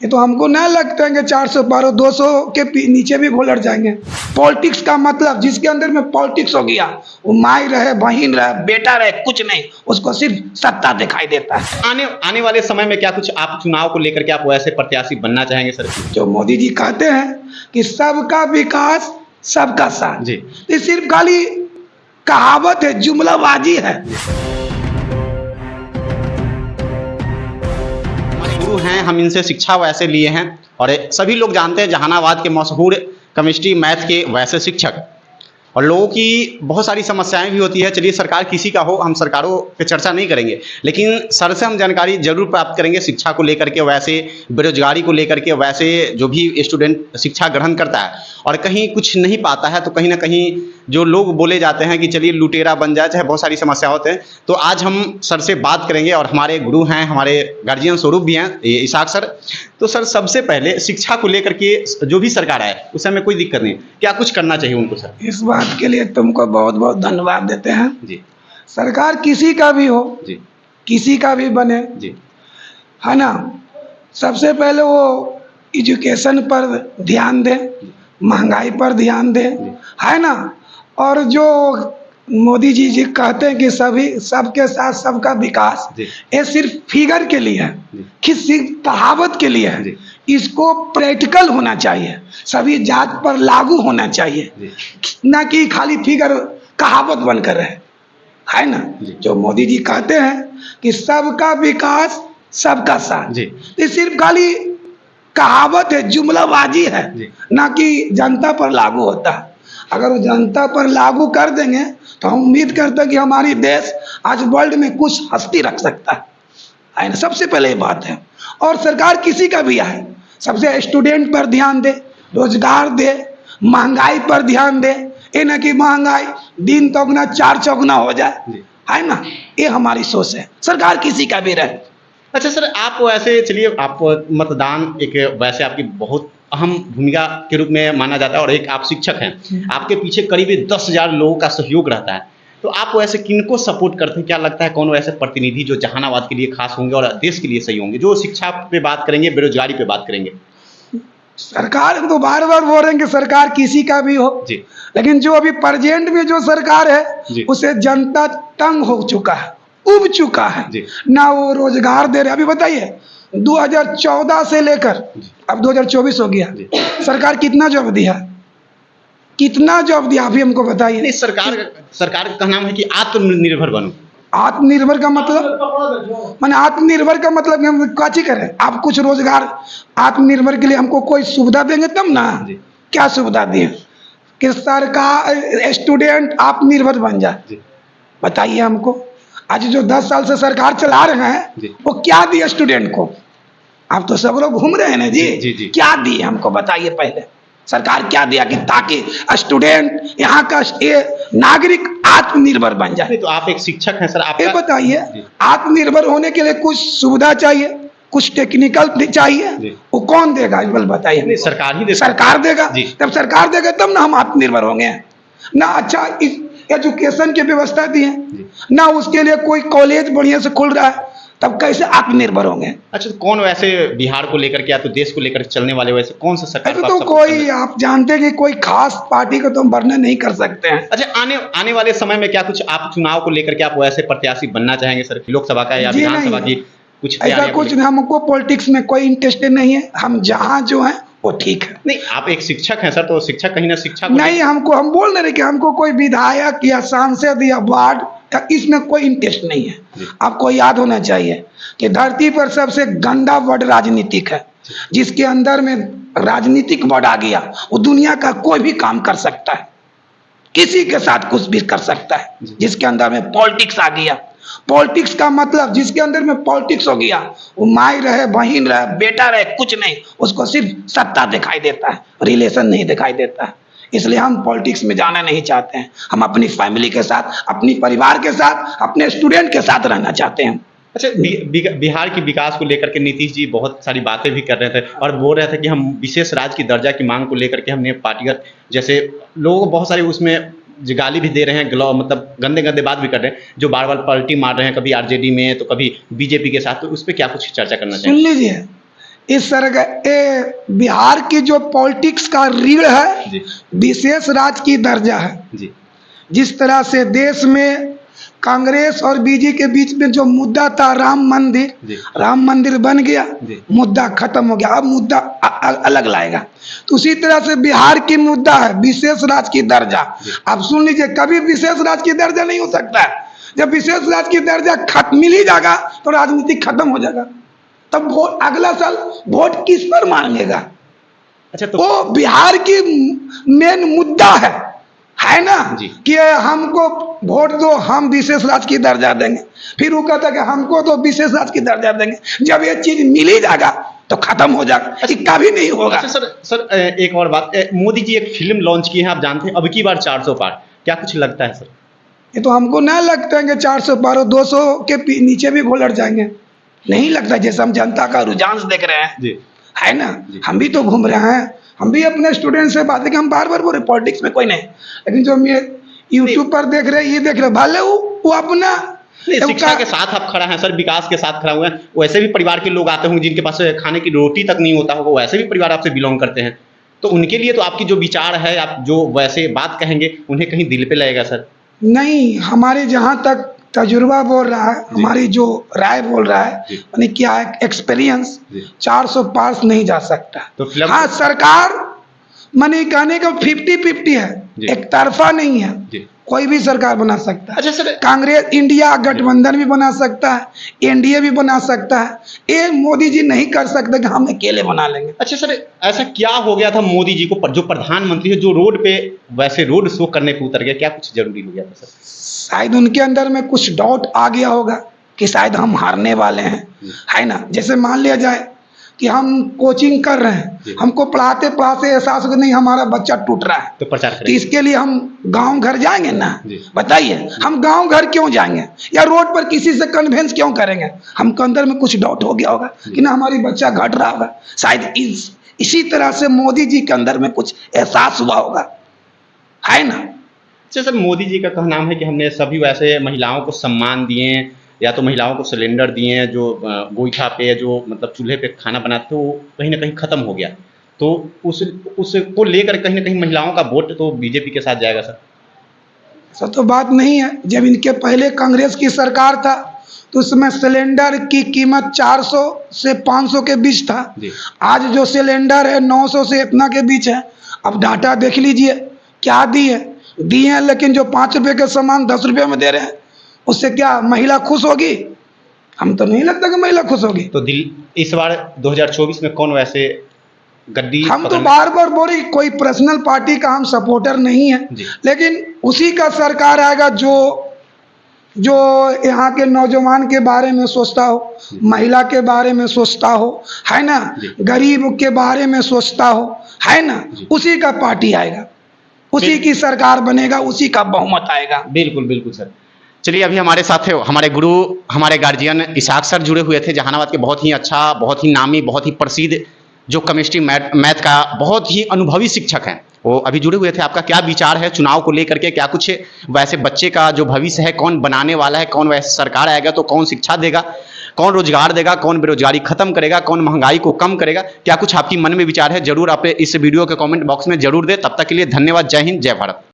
ये तो हमको नहीं लगता है कि 400 पारो 200 के नीचे भी घोलट जाएंगे। पॉलिटिक्स का मतलब जिसके अंदर में पॉलिटिक्स हो गया, वो माई रहे, बहन रहे, बेटा रहे, कुछ नहीं, उसको सिर्फ सत्ता दिखाई देता है। आने वाले समय में क्या कुछ आप चुनाव को लेकर के आप वैसे प्रत्याशी बनना चाहेंगे सर? जो मोदी जी कहते हैं कि सबका विकास सबका साथ जी, ये सिर्फ खाली कहावत है, जुमलाबाजी है। गुरु हैं, हम इनसे शिक्षा वैसे लिए हैं और सभी लोग जानते हैं जहानाबाद के मशहूर केमिस्ट्री मैथ के वैसे शिक्षक। और लोगों की बहुत सारी समस्याएं भी होती है। चलिए, सरकार किसी का हो, हम सरकारों पे चर्चा नहीं करेंगे, लेकिन सर से हम जानकारी जरूर प्राप्त करेंगे शिक्षा को लेकर के, वैसे बेरोजगारी को लेकर के, वैसे जो भी स्टूडेंट शिक्षा ग्रहण करता है और कहीं कुछ नहीं पाता है तो कहीं ना कहीं जो लोग बोले जाते हैं कि चलिए लुटेरा बन जाए, चाहे बहुत सारी समस्या होते हैं। तो आज हम सर से बात करेंगे और हमारे गुरु हैं, हमारे गार्जियन स्वरूप भी हैं इसाक सर। तो सर, सबसे पहले शिक्षा को लेकर के जो भी सरकार आए उससे हमें कोई दिक्कत नहीं, क्या कुछ करना चाहिए उनको सर? इस बात के लिए तुमको बहुत बहुत धन्यवाद देते हैं जी। सरकार किसी का भी हो जी। किसी का भी बने, जी। है ना, सबसे पहले वो एजुकेशन पर ध्यान दे, महंगाई पर ध्यान दे, है ना। और जो मोदी जी कहते हैं कि सभी सबके साथ सबका विकास, ये सिर्फ फिगर के लिए है, किसी कहावत के लिए है। इसको प्रैक्टिकल होना चाहिए, सभी जात पर लागू होना चाहिए, ना कि खाली फिगर कहावत बनकर रहे, है ना। जो मोदी जी कहते हैं कि सबका विकास सबका साथ, ये सिर्फ खाली कहावत है, जुमलाबाजी है, ना कि जनता पर लागू होता है। अगर वो जनता पर लागू कर देंगे तो हम उम्मीद करते हैं कि हमारी देश आज वर्ल्ड में कुछ हस्ती रख सकता है ना। सबसे पहले ये बात है। और सरकार किसी का भी आए, सबसे स्टूडेंट पर ध्यान दे, रोजगार दे, महंगाई पर ध्यान दे, ये ना कि महंगाई दिन चौगुना चार चौगुना हो जाए, है ना। ये हमारी सोच है, सरकार किसी का भी रहे। अच्छा सर, आप वैसे चलिए, आप मतदान एक वैसे आपकी बहुत अहम भूमिका के रूप में माना जाता है और एक आप शिक्षक हैं, आपके पीछे करीब 10,000 लोगों का सहयोग रहता है। तो आप वैसे किनको सपोर्ट करते हैं? क्या लगता है कौन वैसे प्रतिनिधि जो जहानाबाद के लिए खास होंगे और देश के लिए सही होंगे, जो शिक्षा पे बात करेंगे, बेरोजगारी पे बात करेंगे? सरकार तो बार बार बोल रहे हैं कि सरकार किसी का भी हो जी, लेकिन जो अभी प्रेजेंट में जो सरकार है उसे जनता तंग हो चुका है, उब चुका है ना। वो रोजगार दे रहे, अभी बताइए 2014 से लेकर अब 2024 हो गया, सरकार कितना जॉब दिया, कितना जॉब दिया, अभी हमको बताइए। नहीं, सरकार का नाम है कि आत्मनिर्भर बनो। आत्मनिर्भर का मतलब माने आत्मनिर्भर का मतलब कि हम क्या करें, आप कुछ रोजगार आत्मनिर्भर के लिए हमको कोई सुविधा देंगे तब ना। क्या सुविधा दिए कि सरकार स्टूडेंट आत्मनिर्भर बन जाए? बताइए हमको। आज जो 10 साल से सरकार चला रहे हैं वो क्या दिए स्टूडेंट को? आप तो सब लोग घूम रहे हैं ना जी। क्या दिए हमको बताइए पहले, सरकार क्या दिया कि ताकि स्टूडेंट यहाँ का नागरिक आत्मनिर्भर बन जाए? तो आप एक शिक्षक हैं सर, आप ये बताइए, आत्मनिर्भर होने के लिए कुछ सुविधा चाहिए, कुछ टेक्निकल चाहिए, वो कौन देगा? बताइए। सरकार ही देगा। सरकार देगा, तब सरकार देगा तब ना हम आत्मनिर्भर होंगे ना। अच्छा, एजुकेशन की व्यवस्था दी है ना, उसके लिए कोई कॉलेज बढ़िया से खुल रहा है, तब कैसे आत्मनिर्भर होंगे? अच्छा, तो कौन वैसे बिहार को लेकर के या तो देश को लेकर चलने वाले वैसे कौन सा सरकार? तो कोई आप जानते हैं कि कोई खास पार्टी को तो हम वर्णन नहीं कर सकते हैं। अच्छा, आने वाले समय में क्या कुछ आप चुनाव को लेकर के आप वैसे प्रत्याशी बनना चाहेंगे सर, लोकसभा का या विधानसभा की? कुछ ऐसा कुछ हमको पॉलिटिक्स में कोई इंटरेस्ट नहीं है, हम जहाँ जो है वो ठीक है। नहीं, आप एक शिक्षक हैं सर, तो शिक्षक कहीं ना शिक्षा नहीं, हमको हम बोल रहे कि हमको कोई विधायक या सांसद या वार्ड का इसमें कोई इंटरेस्ट नहीं है। आपको याद होना चाहिए कि धरती पर सबसे गंदा वर्ड राजनीतिक है। जिसके अंदर में राजनीतिक वर्ड आ गया वो दुनिया का कोई भी काम कर सकता है, किसी के साथ कुछ भी कर सकता है। जिसके अंदर में पॉलिटिक्स आ गया, पॉलिटिक्स का मतलब जिसके अंदर में पॉलिटिक्स हो गया, वो माई रहे, बहन रहे, बेटा रहे, कुछ नहीं, उसको सिर्फ सत्ता दिखाई देता है, रिलेशन नहीं दिखाई देता है। इसलिए हम पॉलिटिक्स में जाना नहीं चाहते हैं। हम अपनी फैमिली के साथ, अपनी परिवार के साथ, अपने स्टूडेंट के साथ रहना चाहते हैं। अच्छा, बिहार के विकास को लेकर के नीतीश जी बहुत सारी बातें भी कर रहे थे और बोल रहे थे कि हम विशेष राज्य की दर्जा की मांग को लेकर के हमने पार्टीगत जैसे लोगों को बहुत सारी उसमें गाली भी दे रहे हैं, मतलब गंदे गंदे बात भी कर रहे हैं, जो बार बार पलटी मार रहे हैं, कभी आरजेडी में तो कभी बीजेपी के साथ। तो उस पर क्या कुछ चर्चा करना चाहिए? सुन लीजिए, इस सरकार ये बिहार की जो पॉलिटिक्स का रीढ़ है, जी विशेष राज्य की दर्जा है। जी जिस तरह से देश में कांग्रेस और बीजेपी के बीच में जो मुद्दा था जी राम मंदिर बन गया, जी मुद्दा खत्म हो गया, अब मुद्दा अलग लाएगा। तो उसी तरह से बिहार की मुद्दा है विशेष राज्य की दर्जा। आप सुन लीजिए, कभी विशेष राज्य की दर्जा नहीं हो सकता है। जब विशेष राज्य की दर्जा मिल ही जाएगा तो राजनीति खत्म हो जाएगा। तब वोट अगला साल वोट किस पर मांगेगा? अच्छा, तो वो बिहार की मेन मुद्दा है ना, जी। कि हमको वोट दो, हम विशेष राज्य की दर्जा देंगे। फिर वो कहता है कि हमको तो विशेष राज्य की दर्जा देंगे। जब ये चीज मिल ही जाएगा तो खत्म हो जाएगा, ये कभी नहीं होगा। अच्छा सर एक और बात, मोदी जी एक फिल्म लॉन्च की है, आप जानते हैं, अब की बार 400 पार, क्या कुछ लगता है सर? ये तो हमको ना लगता है कि 400 पार 200 के नीचे भी घोलट जाएंगे, नहीं लगता। जैसे हम जनता का रुझान देख रहे हैं, जी है ना, जी। हम भी तो घूम रहे हैं, हम भी अपने स्टूडेंट से बात है कि हम बार बार बोल रहे पॉलिटिक्स में कोई नहीं, लेकिन जो यूट्यूब पर देख रहे हैं, ये देख रहे भले वो अपना शिक्षा के साथ आप खड़ा हैं सर, विकास के साथ खड़ा हुए हैं। वैसे भी परिवार के लोग आते होंगे जिनके पास खाने की रोटी तक नहीं होता होगा, वैसे भी परिवार आपसे बिलोंग करते हैं, तो उनके लिए तो आपकी जो विचार है, आप जो वैसे बात कहेंगे, उन्हें कहीं दिल पे लगेगा सर? नहीं, हमारे जहाँ तक तजुर्बा बोल रहा है, हमारी जो राय बोल रहा है, जी। मैंने क्या है एक्सपीरियंस, जी। 400 पास नहीं जा सकता। तो फिल्म हाँ, सरकार मैंने कहने का 50-50 है, जी। एक तरफा नहीं है। जी। कोई भी सरकार बना सकता है। अच्छा सर, कांग्रेस इंडिया गठबंधन भी बना सकता है, एनडीए भी बना सकता है। ये मोदी जी नहीं कर सकते कि हम अकेले बना लेंगे। अच्छा सर, ऐसा क्या हो गया था मोदी जी को, जो प्रधानमंत्री है, जो रोड पे वैसे रोड शो करने पे उतर गया, क्या कुछ जरूरी हो गया था सर? शायद उनके अंदर में कुछ डाउट आ गया होगा कि शायद हम हारने वाले हैं, है ना। जैसे मान लिया जाए कि हम कोचिंग कर रहे हैं, हमको पढ़ाते पढ़ाते एहसास हो कि नहीं हमारा बच्चा टूट रहा है, तो प्रचार तो करेंगे। इसके लिए हम गांव घर जाएंगे ना। जी। बताइए, हम गांव घर क्यों जाएंगे या रोड पर किसी से कन्वेंस क्यों करेंगे? हमको अंदर में कुछ डाउट हो गया होगा कि ना हमारी बच्चा घट रहा होगा। शायद इसी तरह से मोदी जी के अंदर में कुछ एहसास हुआ होगा, है ना। अच्छा सर, मोदी जी का कहना है कि हमने सभी वैसे महिलाओं को सम्मान दिए, या तो महिलाओं को सिलेंडर दिए, जो गोईठा पे जो मतलब चूल्हे पे खाना बनाते थे, वो कहीं ना कहीं खत्म हो गया, तो उसको लेकर कहीं ना कहीं महिलाओं का वोट तो बीजेपी के साथ जाएगा सर? सब तो बात नहीं है। जब इनके पहले कांग्रेस की सरकार था तो उसमें सिलेंडर की कीमत 400 से 500 के बीच था। जी। आज जो सिलेंडर है 900 से इतना के बीच है। अब डाटा देख लीजिए क्या दिए हैं, लेकिन जो 5 रुपये के सामान 10 रुपये में दे रहे हैं, उससे क्या महिला खुश होगी? हम तो नहीं लगता कि महिला खुश होगी। तो इस बार 2024 में कौन वैसे गद्दी हम तो बार बार बोल रही, कोई पर्सनल पार्टी का हम सपोर्टर नहीं है, जी। लेकिन उसी का सरकार आएगा जो यहाँ के नौजवान के बारे में सोचता हो, महिला के बारे में सोचता हो, है ना, गरीब के बारे में सोचता हो, है ना, उसी का पार्टी आएगा, उसी की सरकार बनेगा, उसी का बहुमत आएगा। बिल्कुल बिल्कुल सर। चलिए, अभी हमारे साथ है हमारे गुरु, हमारे गार्जियन इसाक सर जुड़े हुए थे, जहानाबाद के बहुत ही अच्छा, बहुत ही नामी, बहुत ही प्रसिद्ध जो केमिस्ट्री मैथ का बहुत ही अनुभवी शिक्षक हैं, वो अभी जुड़े हुए थे। आपका क्या विचार है चुनाव को लेकर के? क्या कुछ वैसे बच्चे का जो भविष्य है, कौन बनाने वाला है, कौन वैसे सरकार आएगा तो कौन शिक्षा देगा, कौन रोजगार देगा, कौन बेरोजगारी खत्म करेगा, कौन महंगाई को कम करेगा? क्या कुछ आपकी मन में विचार है? जरूर आप इस वीडियो के कमेंट बॉक्स में जरूर दें। तब तक के लिए धन्यवाद। जय हिंद, जय भारत।